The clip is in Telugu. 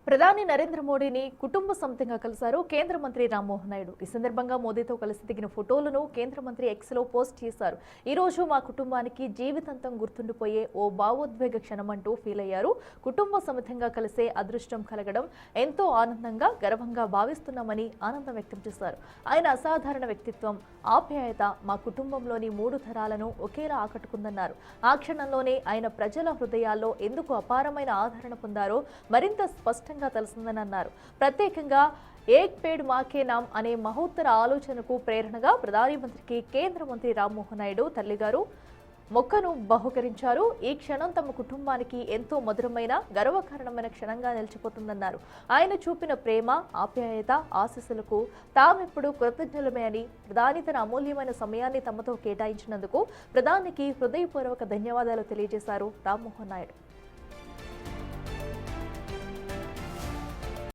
ప్రధాని నరేంద్ర మోడీని కుటుంబ సమేతంగా కలిశారు కేంద్ర మంత్రి రామ్మోహన్ నాయుడు. ఈ సందర్భంగా మోదీతో కలిసి దిగిన ఫోటోలను కేంద్ర మంత్రి ఎక్స్ లో పోస్ట్ చేశారు. ఈ రోజు మా కుటుంబానికి జీవితాంతం గుర్తుండిపోయే ఓ భావోద్వేగ క్షణమంటూ ఫీల్ అయ్యారు. కుటుంబ సమేతంగా కలిసే అదృష్టం కలగడం ఎంతో ఆనందంగా, గర్వంగా భావిస్తున్నామని ఆనందం వ్యక్తం చేశారు. ఆయన అసాధారణ వ్యక్తిత్వం, ఆప్యాయత మా కుటుంబంలోని 3 తరాలను ఒకేలా ఆకట్టుకుందన్నారు. ఆ క్షణంలోనే ఆయన ప్రజల హృదయాల్లో ఎందుకు అపారమైన ఆదరణ పొందారో మరింత స్పష్టంగా తెలిసిందని అన్నారు. ప్రత్యేకంగా ఏక్ పేడ్ మాకే నామ్ అనే మహోత్తర ఆలోచనకు ప్రేరణగా ప్రధాని మంత్రికి కేంద్ర మంత్రి రామ్మోహన్ నాయుడు తల్లిగారు మొక్కను బహుకరించారు. ఈ క్షణం తమ కుటుంబానికి ఎంతో మధురమైన, గర్వకారణమైన క్షణంగా నిలిచిపోతుందన్నారు. ఆయన చూపిన ప్రేమ, ఆప్యాయత, ఆశీస్సులకు తామెప్పుడు కృతజ్ఞులమే అని, ప్రధాని తన అమూల్యమైన సమయాన్ని తమతో కేటాయించినందుకు ప్రధానికి హృదయపూర్వక ధన్యవాదాలు తెలియజేశారు రామ్మోహన్ నాయుడు.